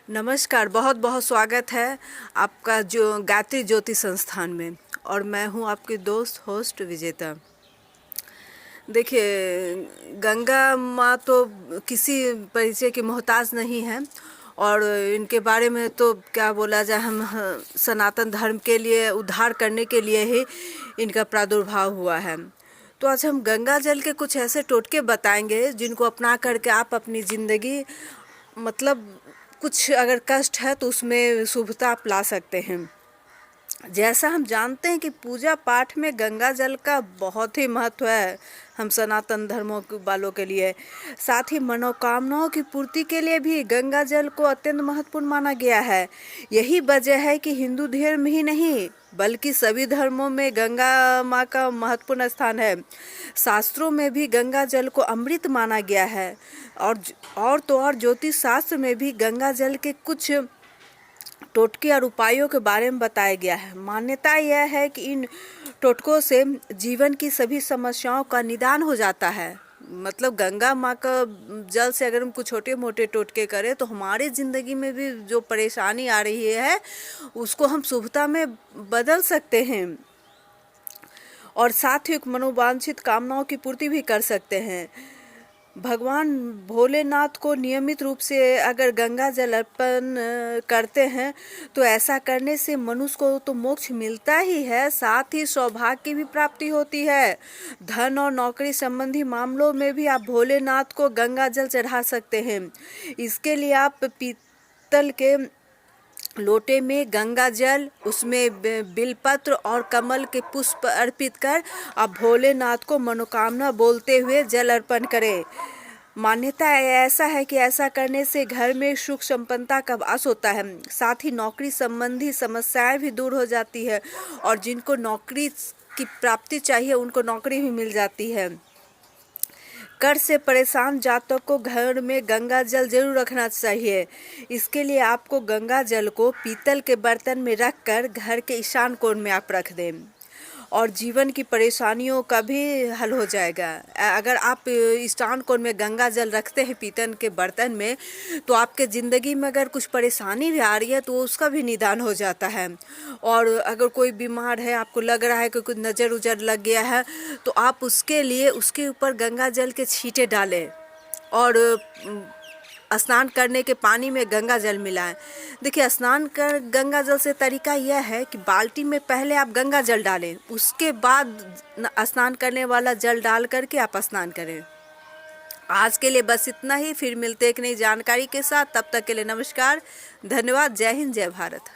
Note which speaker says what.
Speaker 1: नमस्कार, बहुत बहुत स्वागत है आपका जो गायत्री ज्योति संस्थान में। और मैं हूं आपकी दोस्त होस्ट विजेता। देखिए, गंगा माँ तो किसी परिचय की मोहताज नहीं है और इनके बारे में तो क्या बोला जाए, हम सनातन धर्म के लिए उद्धार करने के लिए ही इनका प्रादुर्भाव हुआ है। तो आज हम गंगा जल के कुछ ऐसे टोटके बताएंगे जिनको अपना करके आप अपनी ज़िंदगी मतलब कुछ अगर कष्ट है तो उसमें शुभता आप ला सकते हैं। जैसा हम जानते हैं कि पूजा पाठ में गंगा जल का बहुत ही महत्व है हम सनातन धर्मों वालों के लिए। साथ ही मनोकामनाओं की पूर्ति के लिए भी गंगा जल को अत्यंत महत्वपूर्ण माना गया है। यही वजह है कि हिंदू धर्म ही नहीं बल्कि सभी धर्मों में गंगा माँ का महत्वपूर्ण स्थान है। शास्त्रों में भी गंगा जल को अमृत माना गया है और ज्योतिष शास्त्र में भी गंगा जल के कुछ टोटके और उपायों के बारे में बताया गया है। मान्यता यह है कि इन टोटकों से जीवन की सभी समस्याओं का निदान हो जाता है। मतलब गंगा माँ का जल से अगर हम कुछ छोटे मोटे टोटके करें तो हमारी ज़िंदगी में भी जो परेशानी आ रही है उसको हम शुभता में बदल सकते हैं और साथ ही मनोवांछित कामनाओं की पूर्ति भी कर सकते हैं। भगवान भोलेनाथ को नियमित रूप से अगर गंगा जल अर्पण करते हैं तो ऐसा करने से मनुष्य को तो मोक्ष मिलता ही है, साथ ही सौभाग्य की भी प्राप्ति होती है। धन और नौकरी संबंधी मामलों में भी आप भोलेनाथ को गंगा जल चढ़ा सकते हैं। इसके लिए आप पीतल के लोटे में गंगा जल, उसमें बिलपत्र और कमल के पुष्प अर्पित कर आप भोलेनाथ को मनोकामना बोलते हुए जल अर्पण करें। मान्यता ऐसा है कि ऐसा करने से घर में सुख संपन्नता का वास होता है। साथ ही नौकरी संबंधी समस्याएं भी दूर हो जाती है और जिनको नौकरी की प्राप्ति चाहिए उनको नौकरी भी मिल जाती है। कर्ज से परेशान जातकों को घर में गंगा जल जरूर रखना चाहिए। इसके लिए आपको गंगा जल को पीतल के बर्तन में रखकर घर के ईशान कोण में आप रख दें और जीवन की परेशानियों का भी हल हो जाएगा। अगर आप ईशान कोण में गंगा जल रखते हैं पीतल के बर्तन में तो आपके ज़िंदगी में अगर कुछ परेशानी भी आ रही है तो उसका भी निदान हो जाता है। और अगर कोई बीमार है, आपको लग रहा है कि कुछ नज़र उजर लग गया है तो आप उसके लिए उसके ऊपर गंगा जल के छींटे डालें और स्नान करने के पानी में गंगा जल मिलाएं। देखिए, स्नान कर गंगा जल से तरीका यह है कि बाल्टी में पहले आप गंगा जल डालें, उसके बाद स्नान करने वाला जल डाल करके आप स्नान करें। आज के लिए बस इतना ही, फिर मिलते एक नई जानकारी के साथ। तब तक के लिए नमस्कार, धन्यवाद, जय हिंद, जय भारत।